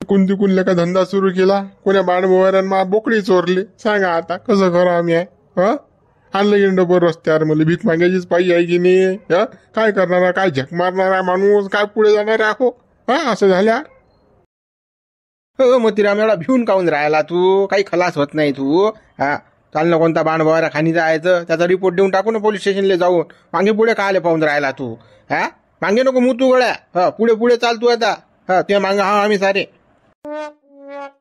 इकून तिकून लेका धंदा सुरू केला, कोण्या बाणबोवाऱ्यानं बोकडी चोरली. सांगा आता कसं करा आम्ही आहे? हा, आणलं गेलं डबर रस्त्यावर, मला भीक मागायचीच पाहिजे आहे की नाही? हा, काय करणार आहे? काय झक मारणार आहे माणूस? काय पुढे जाणार आहे? हो, हा, असं झाल्या. हो मोतीराम, एवढा भिवून काऊन राहिला तू? काही खलास होत नाही तू. हा, चाल ना, कोणता बाणबोवारा खाणी जायचं, त्याचा रिपोर्ट देऊन टाकू ना पोलीस स्टेशनला जाऊन. मागे पुढे कायले पाहून राहिला तू? हा, मागे नको मुतू गळ्या. हा, पुढे पुढे चाल तू आता. हा, ते मांगा हा आम्ही सारे.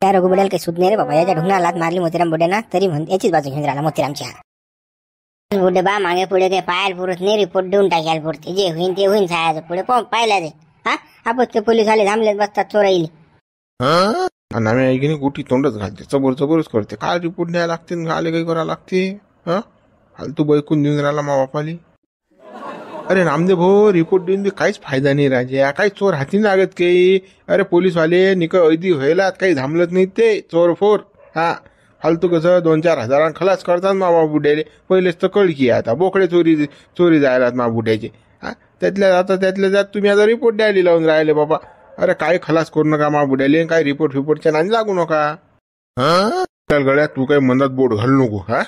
त्या रघुबड्याला काही सुट नाही रे बाबा. याच्या ढुंगणाला लात मारली मोतीराम बुड्याना, तरी म्हणते याचीच बाजू घेऊन राहिला मोतीरामच्या. बुड्डे बा मागे पुढे काही पाहायला पुरत नाही, रिपोर्ट देऊन टाकायला पुरते. जे होईन ते होईन, सायाचं पुढे पाहिला रे. हा, आपण ते पोलीस आले थांबलेत बसतात चोराईले. आम्ही ऐकी कुठी तोंडच घालते, चबोर चबोरच करते. काय रिपोर्ट न्यायला लागते, आले काही करायला लागते. हा, फालतू बैकून देऊन राहिला मा बापाली. अरे नामदेव भाऊ, रिपोर्ट देऊन बी काहीच फायदा नाही राजा. काही चोर हाती लागत काही. अरे पोलीसवाले निक ऐदी व्हायला काही थांबलत नाही ते चोरफोर. हा, फालतू कसं 2-4 हजारांना खलास करतात मा बुड्याले. पहिलेच तर कळकी आता बोकडे चोरी जायला मा बुड्याचे. हा, त्यातल्या त्यात तुम्ही आता रिपोर्ट द्यायला लावून राहिले बाबा. अरे काय खलास करू नका मा बुड्याले, काय रिपोर्टच्या नांदी लागू नका. हा, गड्या तू काही मनात बोट घालू नको. हा,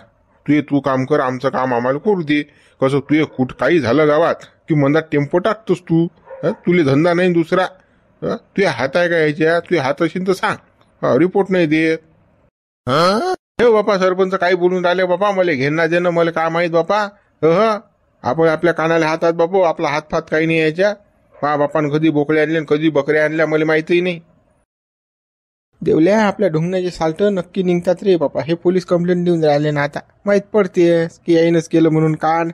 तू काम कर, आमचं काम आम्हाला करू दे. कसं तू काही झालं गावात की मनात टेम्पो टाकतोस तू. तुले धंदा नाही दुसरा. तुझ्या हात आहे का यायच्या? तुझ्या हात असेल तर सांग, रिपोर्ट नाही देत. हे बापा सरपंच काही बोलून राहिले बापा, मला घेणं देणं मला काय माहित बापा. आपण आपल्या कानाला हातात बापू, आपला हातफात काही नाही यायच्या. बापानं कधी बोकड्या आणल्या कधी बकऱ्या आणल्या मला माहितही नाही. देवल्या, आपल्या ढुंगण्याचे साल्ट नक्की निघतात रे बापा. हे पोलीस कंप्लेंट देऊन राहिले ना, आता माहित पडते की याईनच केलं म्हणून कान.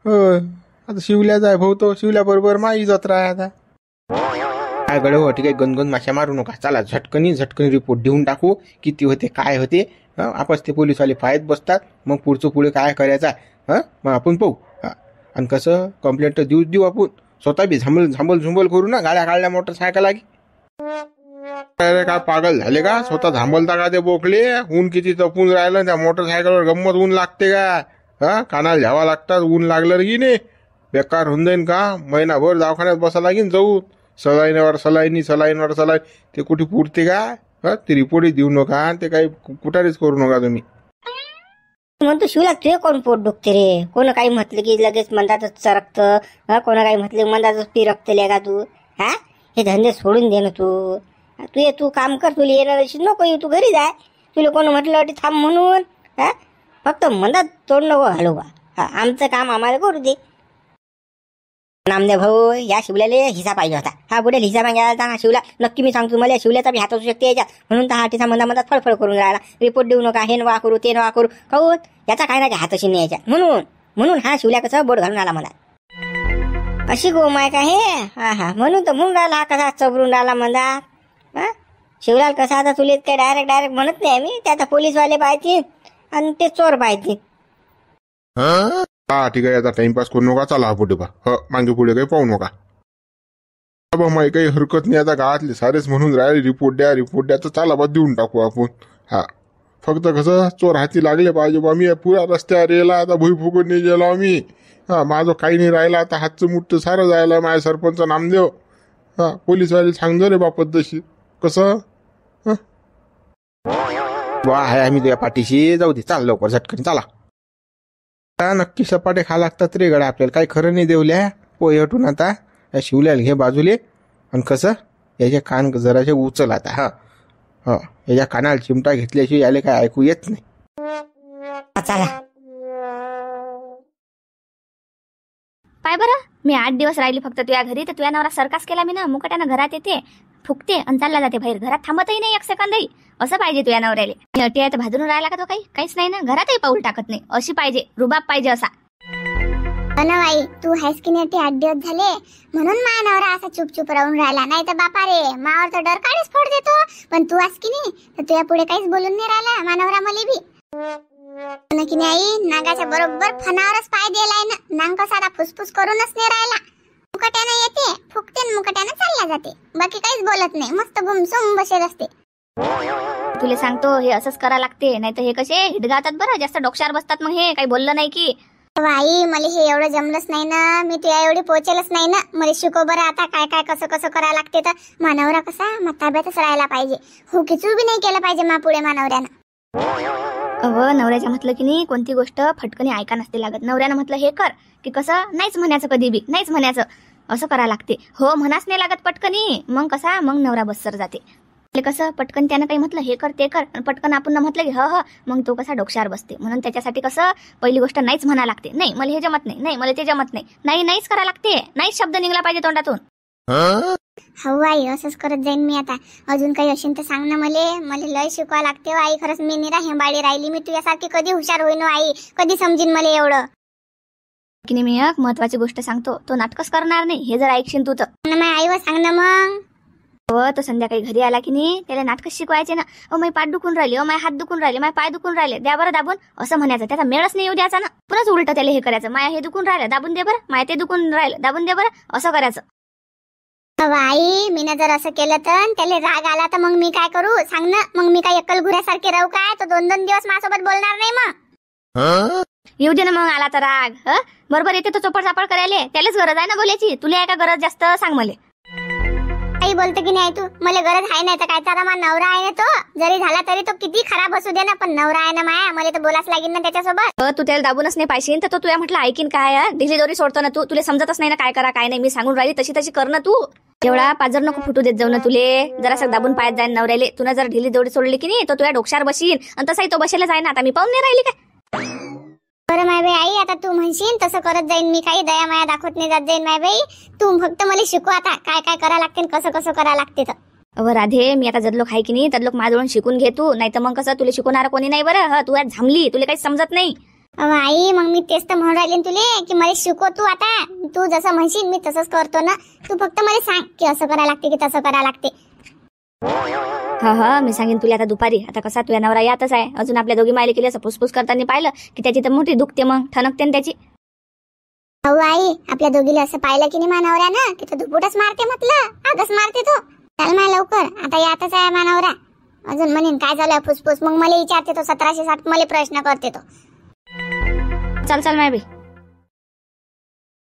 आता शिवल्याचा आहे भाऊ, तो शिवल्याबरोबर माई जत्रा आहे आता. काय गड हो, ठीक आहे, गणगण माशा मारू नका. चला झटकनी रिपोर्ट देऊन टाकू. किती होते काय होते. आपस ते पोलीसवाले पाहत बसतात, मग पुढचं पुढे काय करायचं. मग आपण पाहू. आणि कसं कंप्लेंट तर देऊ आपण. स्वतः बी झंबल करू ना, गाड्या काढल्या मोटरसायकल लागी. अरे काय पागल झाले का? स्वतः थांबलता का ते बोकले? ऊन किती तपून राहिलं, त्या मोटरसायकलवर गंमत ऊन लागते का? हा, कानाला घ्यावा लागतात. ऊन लागलं की नाही बेकार होऊन जाईन का? महिनाभर दवाखान्यात बसा लागेल जाऊन. सलाईनवर सलाईन ते कुठे पुरते का? ते रिपोर्टही देऊ नका, ते काही कुठारीच करू नका तुम्ही. म्हणतो शिवला तुझे कोण पोट दुखते रे? कोण काही म्हटलं की लगेच मंदातच चरकत. कोणा काही म्हटलं मंदातच पिरकतले का तू? हा, हे धंदे सोडून दे ना तू. तू काम कर, तुला येणार नको येऊ, तू घरी जाय. तुला कोण म्हटलं वाटी थांब म्हणून? हा, फक्त मंदात तोड नको हलवा. आमचं काम आम्हाला करू दे. नामदेव भाऊ, या शिवल्याला हिसा पाहिजे होता. हा, बुडेल हिसा मागायला ना शिवला. नक्की मी सांगतो, मला शिवल्याचा बी हात असू शकते याच्यात. म्हणून तर हा टिसा मधात फळफळ करून राहिला. रिपोर्ट देऊ नका, हे नवा करू ते नवा करू. काऊन याचा काय नाही हाताशी नाही याच्यात. म्हणून हा शिवल्या कसं बोट घालून आला मला. अशी गोमाय का हे? हा, म्हणून राहिला हा कसा चबरून राहिला मधात. हा, शिवलाल कसा आता तुला काय डायरेक्ट म्हणत नाही आम्ही. ते आता पोलीसवाले पाहिजे आणि ते चोर पाहिजे. हा, ठीक आहे, आता टाइमपास करू नका. चला पुढे मागे पुढे काही पाहू नका. माही काही हरकत नाही. आता गावातले सारेच म्हणून राहिले रिपोर्ट द्या, तर चला बा देऊन टाकू आपण. हा, फक्त कसं चोर हाती लागले पाहिजे बा. मी पुरा रस्त्यावर येला, आता भुई फुकून नाही गेलो आम्ही. हा, माझं काही नाही राहिलं आता. हातचं मुठ्ठ सारं जायला माझ्या सरपंच नामदेव. हा, पोलीसवाले सांगतो रे बा पद्धतशीर कसं. वा, आहे आम्ही तुझ्या पाठीशी. जाऊ दे, चाल लवकर झटकन चला. नक्की सपाटे खा लागतात रे गड्या. आपल्याला काही खरं नाही देवल्या. पोहे हटून आता या शिवल्याला घे बाजूले. आणि कसं याचे कान जराशे उचल आता. हा, याच्या कानाला चिमटा घेतल्याशिवाय याले काय ऐकू येत नाही. चला, पाय बरं, मी 8 दिवस राहिली फक्त तुझ्या घरी, तर तुझ्या नवरा सरकास केला मी ना. मुकट्यानं घरात येते, फुकते आणि चालला जाते बाहेर. घरात थांबतही नाही एक सेकंदही. असं पाहिजे तुझ्या नवऱ्याले. अटी आहे तर भाजून राहिला का तो? काहीच नाही ना. घरातही पाऊल टाकत नाही. अशी पाहिजे, रुबाब पाहिजे असा. आई, तू आहेस की नाही 8 दिवस झाले म्हणून माझा नवरा असा चुपचुप राहून राहिला. नाही तर बापा रे, मावर तर डर काढीच फोड देतो. पण तू आहेस की नाही तर तुझ्या पुढे काहीच बोलून नाही राहिला. माझा नवरा मला बी की नाही आई, नागाच्या बरोबर फणावरच पाय दिलाय ना. नांग कसा फुसफुस करूनच नाही राहिला. मुकट्यानं येते, फुकते, मुकट्यानं चालला जाते. बाकी काहीच बोलत नाही. मस्त गुमसुम बसेल असते. तुला सांगतो, हे असंच करा लागते. नाही तर हे कसे हिडगावतात बरं, जास्त डोक्यावर बसतात. मग हे काही बोललं नाही की आई मला हे एवढं जमलंच नाही ना, मी तुझ्या एवढी पोहोचेलच नाही ना. मला शिकव बरं आता काय काय कसं कसं करायला लागते. तर मानवरा कसा ताब्यातच राहायला पाहिजे, हो किचू बी नाही केलं पाहिजे मा पुढे मानवऱ्यानं. नवऱ्याच्या म्हटलं की नाही कोणती गोष्ट फटकनी ऐका नसते लागत. नवऱ्यानं म्हटलं हे कर की कसं नाहीच म्हणायचं, कधी बी नाहीच म्हणायचं, असं करा लागते. हो म्हणाच नाही लागत पटकनी. मग कसा मग नवरा बस्सर जाते. कसं पटकन त्यानं काही म्हटलं हे कर ते कर, पटकन आपण म्हटलं की ह मग तो कसा डोक्यावर बसते. म्हणून त्याच्यासाठी कसं पहिली गोष्ट नाहीच म्हणा लागते. नाही मला हे जमत नाही, नाही मला ते जमत नाही, नाहीच करा लागते. नाहीच शब्द निघला पाहिजे तोंडातून. हो आई, असंच करत जाईन मी आता. अजून काही असेल तर सांग ना मला लय शिकवा लागते हो आई. खरंच मी निरा हेंबाळी राहिली. मी तुझ्यासारखी कधी हुशार होईन आई, कधी समजीन मला एवढं की नाही. मी एक महत्वाची गोष्ट सांगतो, तो नाटकच करणार नाही हे जर ऐकशील तू तर. आईवर सांग ना मग. तो संध्याकाळी घरी आला की नाही त्याला नाटक शिकवायचे ना. माझी पाठ दुखून राहिली, माझे हात दुखून राहिले, माझे पाय दुखून राहिले, द्या बरं दाबून, असं म्हणायचं. त्याचा मेळच नाही येऊ द्यायचा ना. पुन्हाच उलट त्याला हे करायचं, माया हे दुखून राहिलं दाबून दे बरं, माया ते दुखून राहिलं दाबून दे बरं, असं करायचं. आई मी जर असं केलं तर त्याला राग आला तर मग मी काय करू सांग ना. मग मी काय एकल घुऱ्यासारखे राहू काय? तो 2-2 दिवस माझ्यासोबत बोलणार नाही मग. येऊ दे ना मग आला तर राग. बरोबर येते तो चोपड चापड करायला, त्यालाच गरज आहे ना बोलायची. तुला आहे का गरज जास्त सांग मला. आई बोलते की नाही तू, मला गरज आहे नाही तर काय. तर माझा नवरा आहे ना, तो जरी झाला तरी तो किती खराब असू दे ना, पण नवरा आहे ना माया, मला तर बोलाच लागेल ना त्याच्यासोबत. तू त्याला दाबूनच नाही पाहिजे तर तो तुला म्हटलं ऐकीन काय. ढिली दोरी सोडतो ना तू, तुला समजतच नाही ना काय करा काय नाही. मी सांगून राहिली तशी तशी कर ना तू. एवढा पाजर नको फुटू देत जाऊ ना तुले. जरासं दाबून पायात जाईन नवऱ्याले. तुला जर ढिली दोरी सोडली की नाही तो तुझ्या डोक्यावर बशीन, आणि तसाही तो बसेला जाय ना. आता मी पाहून नाही राहिली काय. बरं माय बाई आई, आता तू म्हणशील तसं करत जाईन मी. काही दया माया दाखवत नाही जात जाईन माय बाई. तू फक्त मला शिकव आता काय काय करा लागते, कसं कसं करा लागते. तर राधे मी आता जर लोक आहे की नाही तर लोक माझ्याजवळून शिकून घे तू. नाही तर मग कसं तुला शिकवणार कोणी नाही बरं. तू आज झामली, तुला काही समजत नाही. आई मग मी तेच तर म्हणून राहिले तुले की मला शिकव तू आता. तू जसं म्हणशील मी तसंच करतो ना. तू फक्त मला सांग की असं करा लागते की तसं करा लागते. मी सांगेन तुला आता दुपारी. आता कसा तुझ्या नवरा यातच आहे. अजून आपल्या दोघी मायले केली असं फुसफुस करताना पाहिलं की त्याची तर मोठी दुखते, मग ठणकते ना त्याची. हो आई, आपल्या दोघीला असं पाहिलं की नाही मानवऱ्या ना की तो दुपुटच मारते, म्हटलं आगच मारते तो. चल माय लवकर, आता यातच आहे मानवरा. अजून म्हणेन काय झालं फुसफुस, मग मला विचारते तो 1707 मला प्रश्न करते तो. चल माय बाई.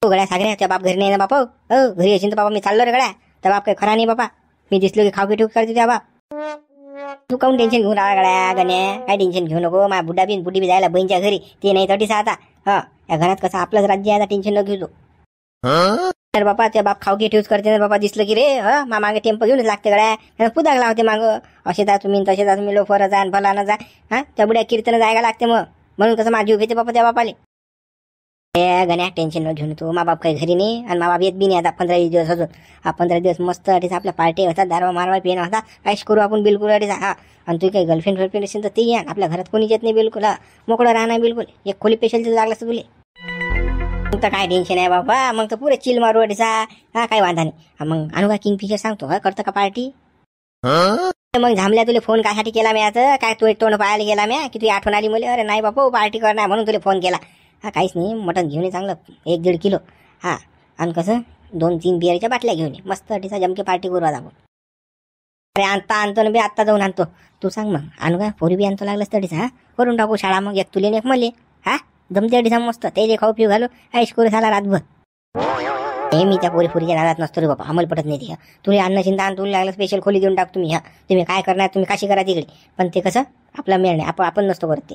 गड्या सागऱ्या त्या बाप घरी नाही ना बापा. घरी असेल तर बाबा मी चाललो रे गड्या. त्या बाप काही खरा नाही बाबा. मी दिसलो की खाऊ की ठेवू करते त्या बाप. तू काऊन टेन्शन घेऊन राहा गड्या गण्या, काय टेन्शन घेऊ नको. माझ्या बुड्डी बी जायला बहिणीच्या घरी, ते नाही तटीस आता. या घरात कसं आपलंच राज्य आहे, टेन्शन न घेऊ तू. तर बापा त्या बाप खाऊ की ठेवूच करते ना बाबा. दिसलं की रे मा मागे टेम्पो घेऊनच लागते गड्या. पुदाग लावते माग. असे जा तुम्ही तसे जा तुम्ही, लोफर जा भला जा. त्या बुड्या कीर्तन जायला लागते मग. म्हणून कसं माझी जीव घेते बापा त्या बापाले. गण्या टेन्शन न घेऊन तू. मा बाप काही घरी नाही आणि मा बाप येत बी नाही आता 15 दिवस अजून. 15 दिवस मस्त अटीस आपल्या पार्टी होता, दारवा मारवा पिणं होता, ऐश करू आपण बिलकुल अटीस. आणि तू काही गर्लफ्रेंड असेल तर ते या. आपल्या घरात कोणी येत नाही बिलकुल. मोकळं राहणार बिलकुल. एक खोली पेशल लागलं असतं तुले. मग तर काय टेन्शन आहे बाबा. मग तर पुरे चिल मारू अटीसा. काही वांधा नाही. मग आणू का किंगफिशर सांगतो करतं का पार्टी. मग झामल्या तुला फोन कायसाठी केला मी आता. काय तू तोंड पाहायला गेला मी की तुझी आठवण आली मला. अरे नाही बापा पार्टी करणार म्हणून तुला फोन केला. काहीच नाही, मटण घेऊन ये चांगलं 1-1.5 किलो. आणि कसं 2-3 बिअरच्या बाटल्या घेऊन ये. मस्त अटीसा जमके पार्टी करू आता आपण. अरे आणतो ना बी, आत्ता जाऊन आणतो. तू सांग मग आणू का पोरी बी आणतो लागलंच तडीसा. करून टाकू शाळा मग. एक तुले एक मले. जमते अडीसा मस्त. ते जे खाऊ पिऊ घालू ऐश करू झाला रातभर. हे मी त्या पोरीच्या नादात नसतो रे बाबा. आम्हाला पटत नाही ते. तुला अन्न चिंता आणि तुला लागलं स्पेशल खोली देऊन टाक तुम्ही. तुम्ही काय करणार, तुम्ही काशी करा तिकडे. पण ते कसं आपला मेळ नाही, आपण नसतो करत ते.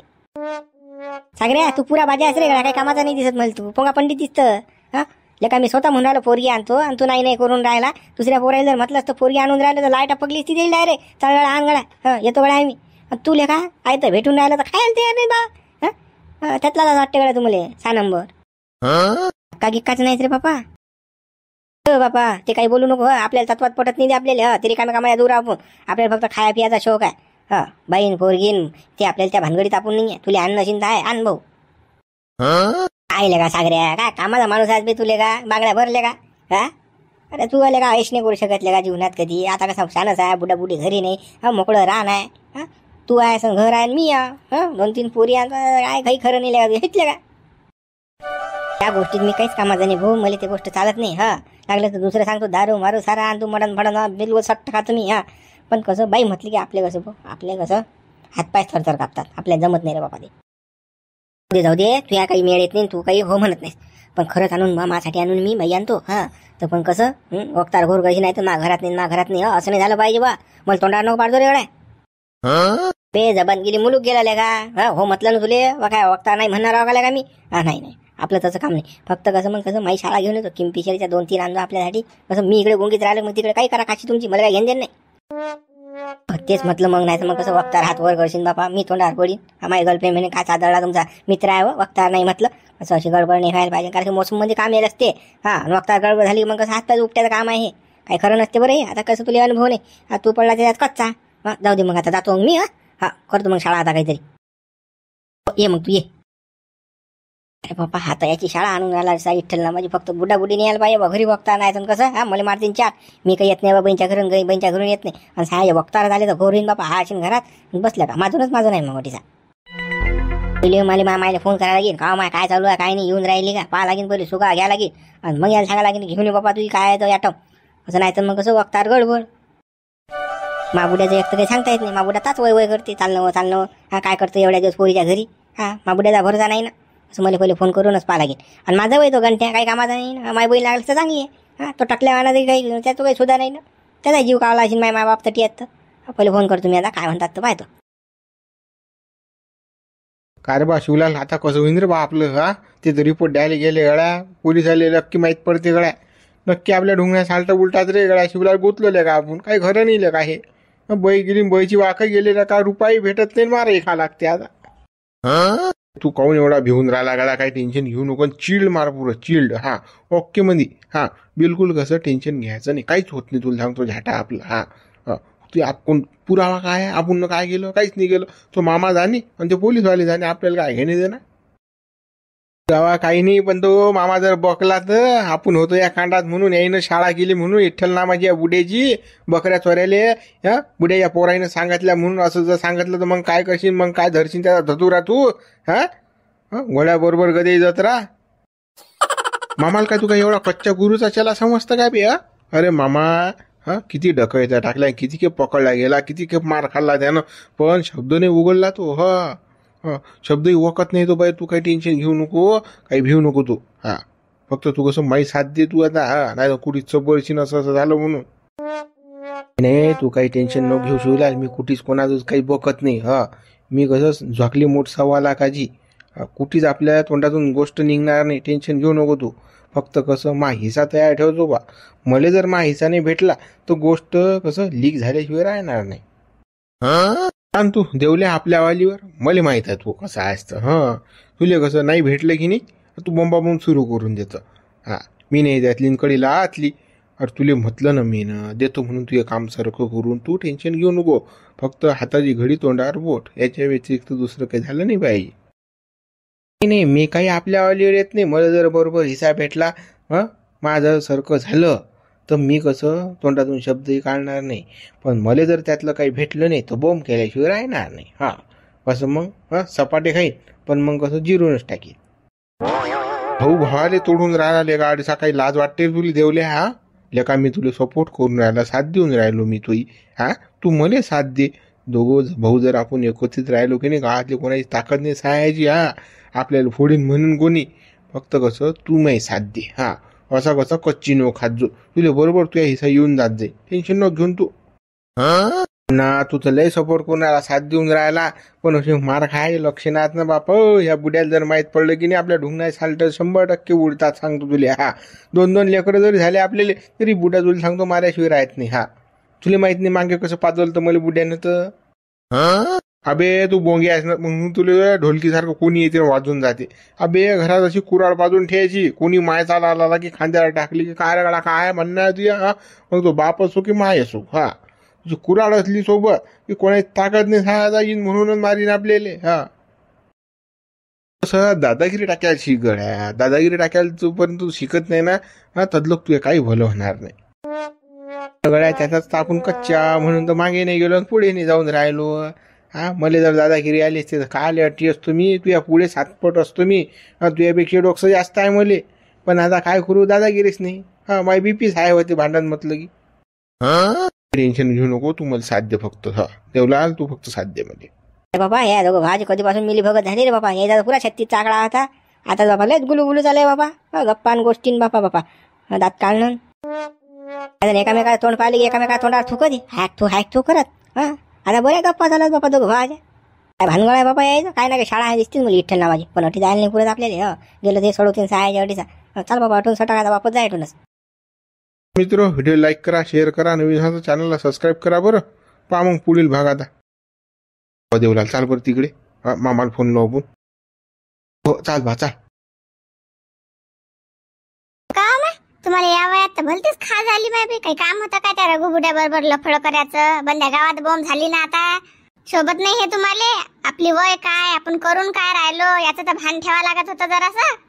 सागऱ्या तू पुरा बाजा आहेस रे, काही कामाचा नाही दिसत मला. तू पोंगा पंडित दिसतं. लेका मी स्वतः म्हणून राहिलो पोरगी आणतो आणि तू नाही करून राहिला. दुसऱ्या पोरायला जर म्हटलं असतं पोरगी आणून राहिलं तर लाईट पकलीस ती देईल डायरेक्ट. चालगळा आण गळा येतो गळा आहे मी. तू लेखा आहे तर भेटून राहिलं तर खायला तयार नाही बा. त्यातला वाटते गळा तुम्हाला 6 नंबर. का गिक्काच नाहीच रे बापा. बापा ते काही बोलू नको. आपल्याला तत्वात पटत नाही आपल्याला. तरी कामाया दूर आपण. आपल्याला फक्त खाया पियाचा शौक आहे. बाईन पोरगीन ते आपल्याला त्या भानगडीत आपण नाहीये. तुला अन्न चिंता आहे आण भाऊ. आईले का सागऱ्या काय कामाचा माणूस आहेस बे. तुले का बांगड्या भरले का. अरे तू आले का ऐश नाही करू शकत का जीवनात कधी. आता कसं शानच आहे, बुडा बुडी घरी नाही. मोकळं रान आहे. तू आहे असं घर आहे मी 2-3 पोरी काय काही खरं नाही लगा घेतले का. त्या गोष्टीत मी काहीच कामाचा नाही भाऊ. मला ते गोष्ट चालत नाही. लागलं तर दुसरं सांगतो दारू मारू सारा आणि तू मडन फडन बिलकुल सट्ट खा तुम्ही. पण कसं बाई म्हटली की आपले कसं भाऊ, आपले कसं हातपाय थरथर कापतात. आपल्याला जमत नाही रे बाबा ते. जाऊ दे तुया काही मेळ येत नाही, तू काही हो म्हणत नाहीस. पण खरंच आणून माझ्यासाठी आणून मी बाई आणतो. हा तर पण कसं वक्तार घोर कशी नाही तर मा घरात नाही असं नाही झालं पाहिजे बा. मला तोंडावर नको पाडतो रे एवढ्या बे जबान गेली मुलूक गेला का. हा हो म्हटलं ना तुले काय वक्ता नाही म्हणणार आहो का मी. हा नाही आपलं तसं काम नाही. फक्त कसं मग कसं माझी शाळा घेऊन येतो किमतीच्या 2-3 आणतो आपल्यासाठी. कसं मी इकडे गुंगीत राहिलं मग तिकडे काही करा काशी तुमची, मला काय घेऊन देत नाही. तेच म्हटलं मग नाही तर मग कसं वक्तार हात वर करशील बापा मी तोंडावर पडीन. माझी गर्लफ्रेंड म्हणे काय चादळला तुमचा मित्र आहे व वक्तार नाही म्हटलं. असं अशी गडबड नाही व्हायला पाहिजे कारण की मोसममध्ये काम येत असते. हा वक्तार गडबड झाली मग कसं हातपाय उपट्याचं काम आहे. काही खरं नसते बरं हे. आता कसं तुला अनुभव नाही, तू पडला त्याच्यात कच्चा. जाऊ दे मग आता जातो मग मी. हा करतो मग शाळा आता काहीतरी. ये मग तू ये. अरे बाप्पा हाता याची शाळा आणून राहिला विठ्ठलला. माझी फक्त बुड्डा बुड्डी नाही यायला पाहिजे घरी बघता नाही तर कसं हा मला मारतीन 4. मी काही येत नाही बा बहीणच्या घरून बहीणच्या घरून येत नाही. आणि साहेब वक्तार झाले तर घोरीन बापा हा असेल घरात बसल्या का माझं नाही मग मोठीचा. पहिले मला मामाला फोन करायला लागेल का माय काय चालू आहे काय नाही येऊन राहिली का पाहा लागेल पहिले सुगा घ्या लागेल आणि मग यायला सांगा लागेल घेऊन ये बापा तुझी काय आहे ॲटम. असं नाही तर मग कसं वक्तार गडबड. माबुड्याचं एक तर काही सांगता येत नाही. माबुड्या ताच वय करते चालणं हा काय करतो एवढ्या दिवस पोरीच्या घरी. हा माबुड्याचा भरोसा नाही ना. असं मला पहिले फोन करूनच पाहा लागेल. आणि माझा वय तो घंट्या काही कामाचा नाही ना. माय बहीण लागलं तर चांगली आहे. हा तो टाकल्यावाना काही त्याचं काही सुद्धा नाही ना. त्याचा जीव कावला असेल माय बाप तटी आहेत तर पहिले फोन करतो मी आता काय म्हणतात तर पाहतो. काय रे बा शिवलाल आता कसं होईन रे बा आपलं. हा ते तर रिपोर्ट द्यायला गेले गळ्या पोलीस आले नक्की माहीत पडते गळ्या. नक्की आपल्या ढुंगण्या सालटा उलटाच रे गळ्या. शिवलाल गोतलेलं का आपण काही खरं नाही का हे. बई गेली बईची वाकही गेलेला का रुपयाही भेटत नाही मारही खा लागते आता. तू काऊन एवढा भिवून राहिला गळा काही टेन्शन घेऊ नको. चिल्ड मार पुरं चिल्ड. हा ओके मध्ये हा बिलकुल कसं टेन्शन घ्यायचं नाही काहीच होत नाही. तुला सांगतो झाटा आपलं. हा तू आपण पुरावा काय आपण काय केलं काहीच नाही केलं. तो मामा जाणे आणि ते पोलीसवाले जाणे आपल्याला काय घेणे देणार गावा काही नाही. पण तो मामा जर बकला तर आपण होतो या कांडात म्हणून याईनं शाळा केली म्हणून विठ्ठल नामाची या बुड्याची बकऱ्या चोऱ्याले या बुड्या या पोराईनं सांगितल्या म्हणून असं जर सांगितलं तर मग काय करशील मग काय धरशील त्याचा धतुरा तू. हा गोळ्याबरोबर गदे जत्रा. मामाला काय तू काय एवढा कच्च्या गुरुचा चला समजतं काय बे. अरे मामा हा किती डकळत्या टाकल्या किती खेप पकडला गेला किती खेप मार खाल्ला त्यानं पण शब्द नाही उघडला तो. हा शब्दही ओळखत नाही तो बाई. तू काही टेन्शन घेऊ नको काही भिवू नको तू. हा फक्त तू कसं माई साथ दे तू आता. हा नाही तर कुठे चबळशीन असं झालं म्हणून. नाही तू काही टेन्शन नको घेऊ शिवलाल. मी कुठेच कोणाचं काही बघत नाही. हा मी कसं झोकली मोठ 1.25 लाखाची. कुठेच आपल्या तोंडातून गोष्ट निघणार नाही. टेन्शन घेऊ नको तू. फक्त कसं मा हिस्सा तयार ठेवतो बा. मला जर मा हिस्सा नाही भेटला तर गोष्ट कसं लीक झाल्याशिवाय राहणार नाही. सांग तू देवल्या आपल्या वालीवर मला माहित आहे तू कसं असतं. हा तुले कसं नाही भेटलं की नाही तू बोंबाबोंब सुरू करून देतं. हा मी नाही त्यातली कडीला आतली. अरे तुले म्हटलं ना मी ना देतो म्हणून तुझे काम सारखं करून तू टेन्शन घेऊ नको. फक्त हाताची घडी तोंडावर बोट याच्या व्यतिरिक्त दुसरं काही झालं नाही पाहिजे. नाही मी काही आपल्या वालीवर येत नाही. मला जर बरोबर हिस्सा भेटला माझं सारखं झालं तर मी कसं तोंडातून शब्दही काढणार नाही. पण मला जर त्यातलं काही भेटलं नाही तर बोंब केल्याशिवाय राहणार नाही. हा कसं मग सपाटे खाईन पण मग कसं जिरूनच टाकीन. भाऊ भावाले तोडून राहिला गाडी सकाळी लाज वाटते तुला देवले. हा लेका मी तुला सपोर्ट करून राहिला साथ देऊन राहिलो मी तुही. हा तू मला साथ दे. दोघं भाऊ जर आपण एकत्रित राहिलो की नाही गावातली कोणाची ताकद नाही सहायची. हा आपल्याला फोडीन म्हणून कोणी फक्त कसं तू माही साथ दे. हा असा कसा कच्ची नो खात जो तुला बरोबर तुझ्या हिस्सा येऊन जात जाईल. टेन्शन नको घेऊन तू. ना तू तर लय सपोर्ट कोणाला साथ देऊन राहिला पण असे मार खाय लक्षणात ना बाप. या बुड्याला जर माहीत पडलं की नाही आपल्या ढुंगणात साल्ट 100% उडतात सांगतो तुला. हा 2-2 लेकरं जरी झाले आपल्याला तरी बुड्या तुला सांगतो माऱ्याशिवाय राहत नाही. हा तुला माहित नाही मागे कसं पाजवलं तर मला बुड्यानं तर. अबे तू बोंगी आहेस ना म्हणून तुला ढोलकीसारखं कोणी येते वाजून जाते. अबे घरात अशी कुराड बाजून ठेवायची. कोणी माय चाला की खांद्याला टाकली की काय रगडा काय म्हणणं आहे तुझ्या. हा मग तो बाप असो की माय असो. हा तुझी कुराड असली सोबत की कोणाची ताकद नाही सहायता येईन म्हणूनच मारीन आपल्याला. हा कसं दादागिरी टाकायला शिक गड्या. दादागिरी टाकायला जोपर्यंत तू शिकत नाही ना हा तदलोक तुझे काही भलं होणार नाही. गड्या त्याचाच आपण कच्च्या म्हणून तर मागे नाही गेलो पुढे नाही जाऊन राहिलो. हा मला जर दादागिरी आली असते तर काय अटी असतो मी. तुझ्या पुढे 7 असतो मी. तुझ्यापेक्षा डोकं जास्त आहे मले. पण आता काय करू दादागिरीच नाही. हा माय बीपीच आहे होते भांडण म्हटलं की. टेन्शन घेऊ नको तू मला साथ दे फक्त. हा देवलाल तू फक्त साथ दे मध्ये. अरे बाबा या दोघं भाजी कधीपासून मिली भगत झाली रे बाबा. याचा पुरा 36 चाकडा होता. आता बाबा लयच गुलू चालय बाबा. गप्पान गोष्टीन बापा दात काढणं. एकामेका तोंड पाहिली की एकामेका तोंडावर थुक दे. हॅक थू करत. आता बऱ्या गप्पा झाल्यात बापा दोघं भाज्या. काय भानगड आहे बाबा यायचं. काय ना काय शाळा आहे दिसतील मुली इठ्ठल नावाची. पण अटी जायला नाही पुढे आपल्याला. गेलं ते 3:30 अटीचा. चाल बाबा अटून सटाळा वापस जाय अटूनच. मित्र व्हिडिओ लाईक करा, शेअर करा, नवीन चॅनलला सबस्क्राईब करा बरं. पहा मग पुढील भाग आता. देवलाल चाल बरं तिकडे. मामाला फोन लावू आपण. हो चाल बा चाल. का मग तुम्हाला या वयात तर भलतीच खा झाली माहिती. काही काम होतं का त्या रघुबुड्या बरोबर लफड करायचं. बंद्या गावात बोंब झाली ना आता. सोबत नाही हे तुम्हाला. आपली वय काय, आपण करून काय राहिलो याचं तर भान ठेवा लागत होतं जरासं.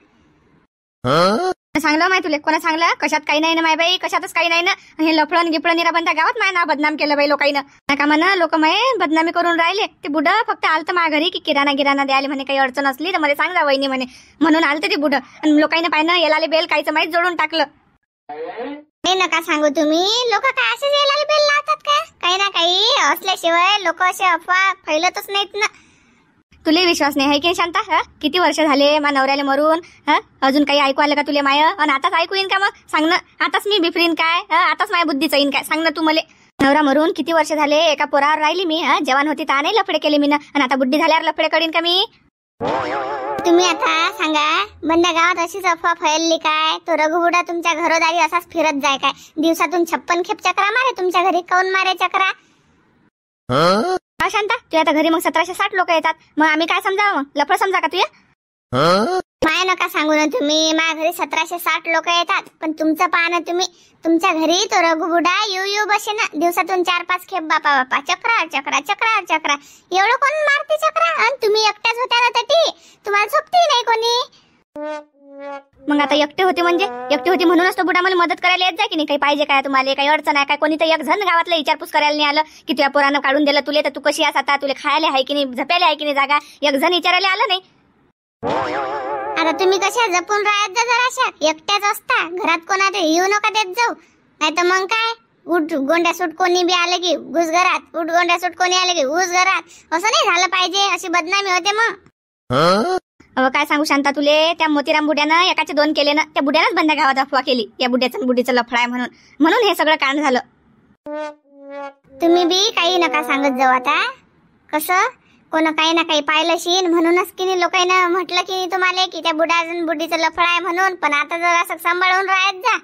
सांगलं माय तुले. कोणा सांगलं? कशात काही नाही ना माय बाई, कशातच काही नाही ना. हे लफडण गिपडण निराबंधा गावात माय नाव बदनाम केलं बाई लोकांना. का म्हणा लोक माय बदनामी करून राहिले. ते बुडं फक्त आलतं माझ्या घरी की किराणा द्यायला म्हणे. काही अडचण असली तर मला सांगा वहिनी म्हणे. म्हणून आलतं ते बुडं. आणि लोकांना पाहिलं याला बेल कायचं माहीत जोडून टाकलं. हे नका सांगू तुम्ही. लोक काय असे यायला बेल लावतात का? काही ना काही असल्याशिवाय लोक असे अफवा फैलतच नाहीत ना. तुले विश्वास नाही आहे की शांता? किती वर्ष झाले मा नवऱ्याला मरून. अजून काही ऐकू आलं का तुले माय? आणि आताच ऐकू येईन का मग? सांग ना. आताच मी बिफरीन काय? आताच माझ्या बुद्धीचं येईन काय? सांग ना तू मले. नवरा मरून किती वर्ष झाले. एका पोरावर राहिली मी. जवान होती तर नाही लफडे केले मी ना. आणि आता बुद्धी झाल्यावर लफडे करीन का मी? तुम्ही आता सांगा, बंद्या गावात अशीच अफवा फैलली काय? तो रघुबुडा तुमच्या घरोदारी असाच फिरत जाय काय? दिवसातून 56 खेप चक्रा मारे तुमच्या घरी. काऊन मारे चक्रा? शांता तू आता घरी मग 1760 लोक येतात. मग आम्ही काय समजावं? मग लफड समजा का तुया? माय नका सांगू ना तुम्ही. माझ्या घरी 1760 लोक येतात. पण तुमचं पहा ना तुम्ही. तुमच्या घरी तो रघुबुडा येऊ बसे ना. दिवसातून 4-5 खेप बापा चक्रा. एवढं कोण मारते चक्रा? आणि तुम्ही एकट्याच होत्या ना तटी. तुम्हाला झोपती नाही कोणी. मग आता एकटे होते म्हणूनच तो बुडा मला मदत करायला येत जाय की नाही. काही पाहिजे काय तुम्हाला? काही अडचण आहे काय? कोणी तर एक जण गावातलं विचारपूस करायला नाही आलं की तुझ्या पोरानं काढून दिलं तुले तर तू कशी आहेस आता? तुला खायला आहे की नाही? झोपायला आहे की नाही जागा? एक जण विचारायला आलं नाही. आता तुम्ही कशा जपून राहत जा जराशा. एकट्याच असता घरात. कोणाला येऊ नका देत जाऊ. नाही तर मग काय? उठ गोंड्या सूट कोणी बी आले की घुस घरात. उठ गोंड्या सूट कोणी आले की घुस घरात. असं नाही झालं पाहिजे. अशी बदनामी होते मग. काय सांगू शांता तुले. त्या मोतीराम बुड्यानं एकाचे 2 केले ना. त्या बुड्यानंच बंद्या गावात अफवा केली. या बुड्याचं बुडीचं लफडा आहे म्हणून हे सगळं कांड झालं. तुम्ही बी काही नका सांगत जाऊ आता. कसं कोण काही ना काही पाहिलं शीन म्हणूनच की लोकांना म्हटलं की तुम्हाला की त्या बुडीचं लफडा आहे म्हणून. पण आता जर असं सांभाळून राहत जा.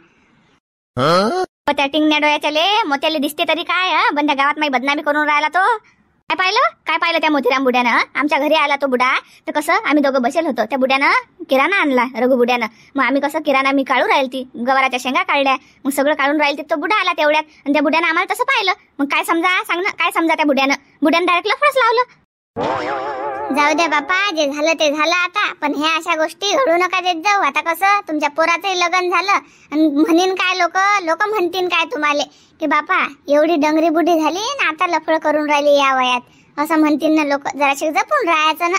त्या टिंगण्या डोळ्याच्याले मोत्याले दिसते तरी काय? बंद्या गावात माझी बदनामी करून राहिला तो. काय पाहिलं त्या मोतीराम बुड्यानं? आमच्या घरी आला तो बुडा तर कसं आम्ही दोघं बसेल होतो. त्या बुड्यानं किराणा आणला रघु बुड्यानं. मग आम्ही कसं किराणा मी काढू राहील ती गवाराच्या शेंगा काढल्या. मग सगळं काढून राहील तो बुडा आला तेवढ्यात. आणि त्या बुड्यानं आम्हाला तसं पाहिलं. मग काय समजा? सांग ना काय समजा? त्या बुड्यानं डायरेक्ट लफडच लावलं. जाऊ द्या बापा. जे झालं ते झालं आता. पण ह्या अशा गोष्टी घडू नका देत जाऊ. आता कसं तुमच्या पोराचंही लग्न झालं. आणि म्हणीन काय लोक म्हणतील काय तुम्हाला की बापा एवढी डंगरी बुडी झाली ना आता लफड करून राहिली या वयात. असं म्हणतील ना लोक. जराशी जपून राहायचं ना.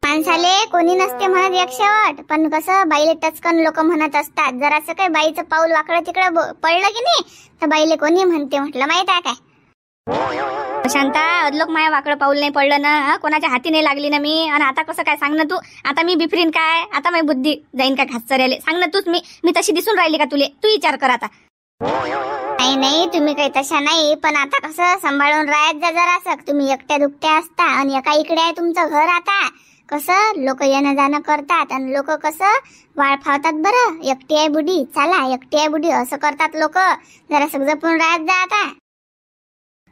माणसाले कोणी नसते म्हणत एक शेवट. पण कसं बाईले टचकन लोक म्हणत असतात. जरासं काही बाईचं पाऊल वाकडं तिकडं पडलं की नाही तर बाईले कोणी म्हणते म्हटलं माहित आहे काय? शांता अदलोक माया वाकडं पाऊल नाही पडलं ना. कोणाच्या हाती नाही लागली ना मी. आणि आता कसं काय? सांग ना तू. आता मी बिफरीन काय? आता माझी बुद्धी जाईन का घास चऱ्याले? सांग ना तूच. मी तशी दिसून राहिली का तुले? तू विचार कर आता. नाही तुम्ही काही तशा नाही. पण आता कसं सांभाळून राहत जा जरासं. तुम्ही एकट्या दुकट्या असता. आणि एका इकडे आहे तुमचं घर. आता कसं लोक येणं जाणं करतात. आणि लोक कसं वाळ फावतात बरं. एकटी आहे बुडी चला एकटी आहे बुडी असं करतात लोक. जरासं जपून राहत जा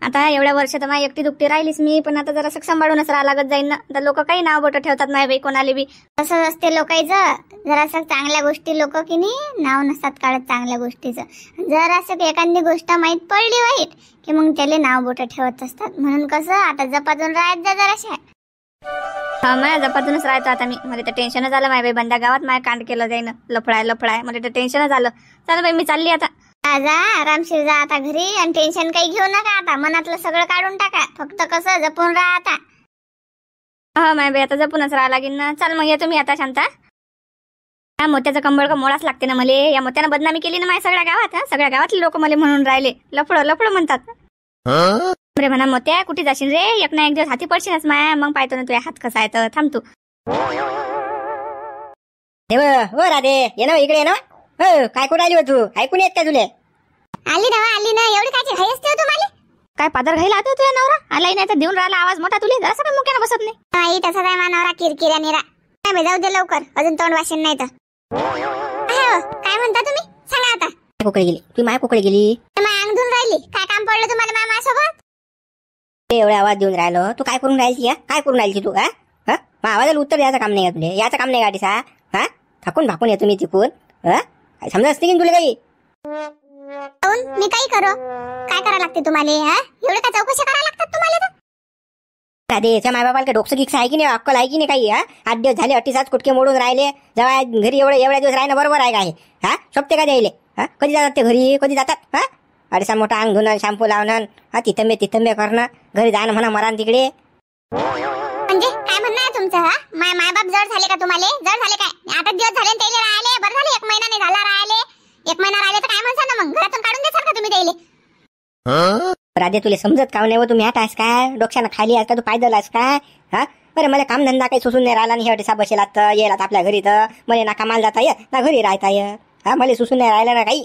आता एवढ्या वर्ष तर माझी एकटी दुकटी राहिलीच मी. पण आता जरा सांभाळूनच राहा लागत जाईन ना. तर लोक काही नाव बोट ठेवतात माझ्या बाई कोणाले बी. असं असते लोकांचं. जरासं चांगल्या गोष्टी लोक की नाही नाव नसतात काढत चांगल्या गोष्टीचं. जरासं एखादी गोष्ट माहीत पडली वाईट की मग त्याला नाव बोट ठेवत असतात. म्हणून कसं आता जपातून राहत जा जराशा. हा माझ्या जपातूनच राहतो आता मी. मला तर टेन्शनच आलं माझ्या बाई. बंद्या गावात माझ्या कांड केलं जाईन. लफडाय मला तर टेन्शनच आलं. चल बाई मी चालली आता. जा आरामशीर जा आता घरी. आणि टेन्शन काही घेऊ नका आता. मनातलं सगळं काढून टाका. फक्त कसं जपून राहा आता. हा माझ्या बाई आता जपूनच राहा लागेल ना. चल मग येतो मी आता शांता. हा मोत्याचं कंबळ का मोडाच लागते ना मले. या मोत्यानं बदनामी केली ना माझ्या सगळ्या गावात. सगळ्या गावातले लोक मला म्हणून राहिले लफड म्हणतात. रे म्हणा मोत्या कुठे जाशील रे, एक ना एक दिवस हाती पडशीलच माया, मग पाहतो ना तुझ्या हात कसा आहे तर. थांब तू. हो राधे, ये ना इकडे, ये ना. हो काय कुठं आली हो तू, ऐकून येत का तुले? आली ना एवढी काची घाई असते हो तुम्हाला? काय पादर घाईला आता तुझ्या नवरा आलाही नाही तर देऊन राहिला आवाज मोठा तुले, जरासा पण मुक्यानं बसत नाही. आई तसा काय मानवरा किरकिरा निरा. काय बे, जाऊ दे लवकर, अजून तोंड वाशीन नाही तर. काय म्हणता तुम्ही, सांगा आता. कुकडे गेली ती, माय कुकडे गेली? अंग धुवून राहिली. काय काम पडलं तुम्हाला माझ्यासोबत? एवढा आवाज देऊन राहिलो, तू काय करून राहिली? काय करून राहिली तू? हा आवाजाला उत्तर द्यायचं काम नाही का तुले? याचं काम नाही गाडीचा? हा थकून भाकून येतो मी तिकून. काय समजा असते की तुला काही? मी काही करो, काय करायला लागते तुम्हाला? एवढे काय चौकशी करायला लागतात तुम्हाला? राधेच्या मायबापाला काय डोकं गिक्स आहे की नाही, अक्कल आहे की नाही काही? 8 दिवस झाले, 38 कुटके मोडून राहिले. जेव्हा घरी एवढ्या दिवस राहणं बरोबर आहे का? हे सोपते का द्यायले? कधी जातात ते घरी, कधी जातात? अडीसा मोठा अंग धुणं, शॅम्पू लावणं, तिथंबे करणं, घरी जाणं म्हणा मरान तिकडे. म्हणजे काय म्हणणं आहे तुमचं? मायबाप जड झाले का तुम्हाला? जड झाले काय? 8 दिवस झाले त्याला राहिले, बरं झाले 1 महिना नाही झाला राहिले. 1 महिना राहिले तर काय म्हणता ना, मग घरातून काढून देसाल का तुम्ही त्याले? राधे तुला समजत का नाही? तू मॅट आहेस काय? डोक्यानं खाली आहेस का? तू पायदल आहेस काय? बरं मला कामधंदा काही सुसून नाही राहिला, आणि हे बसेला तर येलात आपल्या घरी, तर मला ना कामाला जाता येत ना घरी राहता येत. मला सुसून नाही राहिलं ना काही.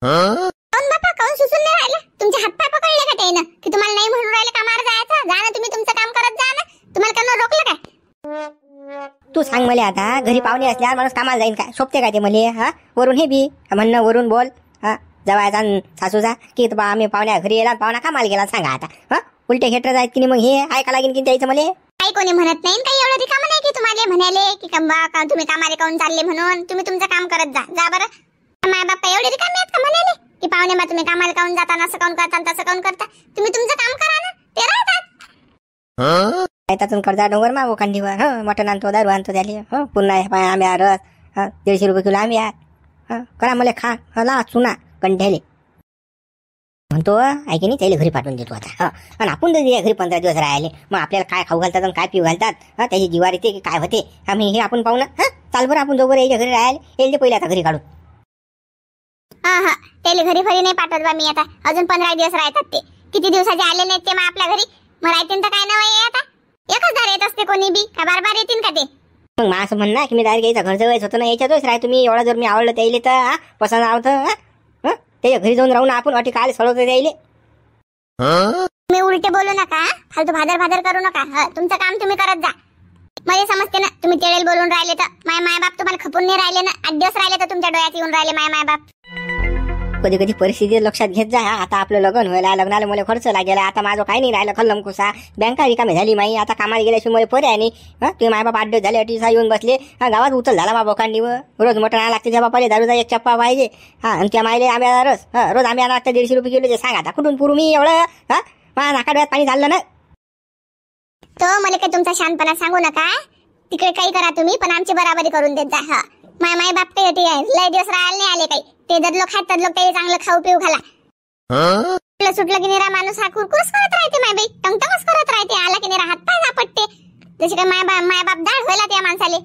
काऊन बापा, काऊन सुसून नाही राहिला? तुमचे हातपाय पकडले का त्यानं की तुम्हाला नाही म्हणून राहिले कामावर जायचं? जा ना तुम्ही तुमचं काम करत जा ना. तुम्हाला त्यांना रोखलं काय? तू सांग मला आता, घरी पाहुणे असल्यावर माणूस कामाला जाईन काय? शोभते काय ते मले? वरून हे बी म्हणणं, वरून बोल. जवायचा सासूचा की बा आम्ही पाहुण्या घरी गेला, पाहुणा कामाला गेला, सांगा आता. उलटे हेटर आहेत की नाही, मग हे ऐका लागेल की द्यायचं मले? काही कोणी म्हणत नाही, काही एवढं रिकामं नाही की तुम्हाला म्हणाले की का तुम्ही कामाला काऊन चालले म्हणून. तुम्ही तुमचं काम करत जा बरं. माय बाप्पा एवढे रिकामे आहेत का म्हणाले की पाहुणे मा तुम्ही कामाला काऊन जाता, असं काऊन करता, तसं काऊन करता? तुम्ही तुमचं काम करा ना, ते राहतात. त्यातून कर्जा डोंगर मागो कांडीवर. मटण आणतो, दारू आणतो त्याला. पुन्हा आंब्या रस 150 रुपये किलो आंब्या. करा मला खा ला चुना कंठ्याले म्हणतो, ऐकी नाही त्याला घरी पाठवून देतो आता. आणि आपण जर घरी 15 दिवस राहिले, मग आपल्याला काय खाऊ घालतात आणि काय पिऊ घालतात, त्याची जीवार येते की काय होते आम्ही हे आपण पाहू ना. चाल बरं आपण दोघं यायच्या घरी राहिले, येईल ते पहिले आता घरी काढून. त्याला घरी फरी नाही पाठवत बा मी आता. अजून 15 दिवस राहतात ते. किती दिवसाचे आले नाहीत ते मग आपल्या घरी. मग राहतील तर काय नाव आहे आता? एकच दार येत असते कोणी बी, का बार येतील का ते? मग मला असं म्हणणं की मी डायरेक्ट यायचं घर जवळच होतं ना, याच्यातच राह तुम्ही. एवढा जर मी आवडलं त्याला तर पसंत आवडतं, त्याच्या घरी जाऊन राहून आपण वाटी काय सळवतो त्याला. मी उलटे बोलू नका, फालतू भादर करू नका. तुमचं काम तुम्ही करत जा. मला समजते ना तुम्ही तेळेल बोलून राहिले तर. माय बाप तुम्हाला खपून नाही राहिले ना. 8 दिवस राहिले तर तुमच्या डोळ्यात येऊन राहिले माय बाप. कधी कधी परिस्थिती लक्षात घेत जा. आता आपलं लग्न व्हायला, लग्नाला मला खर्च लागेला. आता माझं काही नाही राहिलं खल्लम कुसा. बँका रिकामी झाली माई. आता कामाला गेल्याशिवाय मला पर्याय नाही. तुम्ही मायबाप 8 दिवस झाले 8 दिवस येऊन बसले. गावात उचल झाला बाबा कांडीवर. रोज मटण आणायला लागते त्या बापाले, दारूचा 1 चप्पा पाहिजे. आणि त्या मायले आंब्याचा रस. रोज आंब्या आणा लागते 150 रुपये किलो. सांगा आता कुठून पुरू मी एवढं? माझ्या नाकाडव्यात पाणी झालं ना. तो मला काही तुमचा शांतपणा सांगू नका. तिकडे काही करा तुम्ही, पण आमची बराबरी करून देत जा. माय बाप काही लय दिवस राहायला नाही आले काही. ते जदलो खात तदलो ते चांगलं खाऊ पिऊ घाला. सुटलं की निरा माणूस हा कुरकुरच करत राहते माय बाई. टंगटंगच करत राहते. आला की निरा हात पाय झापटते. जसे काय माय बाप दाढ व्हायला त्या माणसाले.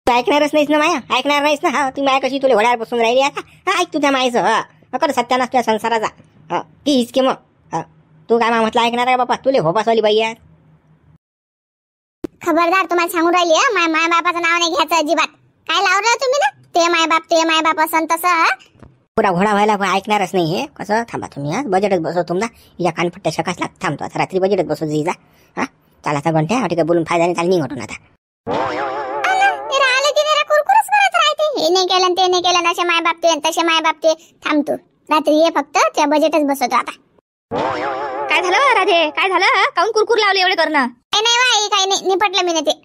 तू ऐकणारच नाहीस ना माया, ऐकणार नाहीस ना. ती माया कशी तुला घोड्यावर बसून राहिली आता. ऐक तुझ्या मायचं. कर सत्यानाश तुझ्या संसाराचा. की हिचके मग तू काय म्हटलं ऐकणार आहे बापा? तुले हो बसवली बाई यार. खबरदार, तुम्हाला सांगून राहिली माय बापाचं नाव नाही घ्यायचं अजिबात. काय लावलं तुम्ही ना? ते माय बाप असं तसं. पुरा घोडा व्हायला ऐकणारच नाही हे. कसं थांबा तुम्ही. बजेटच बसव तुमचा. या कानपट्ट्या शकाच लाग थांबतो आता. रात्री बजेटच बसव जा. चला आता घंट्या ठीक बोलून फायदा नाही. चाल निघटून आता. आले की निरा कुरकुरच करत राहते. हे नाही केलं ते नाही केलं. असे माय बाप ते तसे माय बाप ते. थांबतो रात्री ये फक्त. त्या बजेटच बसवतो आता. काय झालं राधे? काय झालं? काऊन कुरकुर लावले एवढे करणं? काही नाही निपटलं मी ते.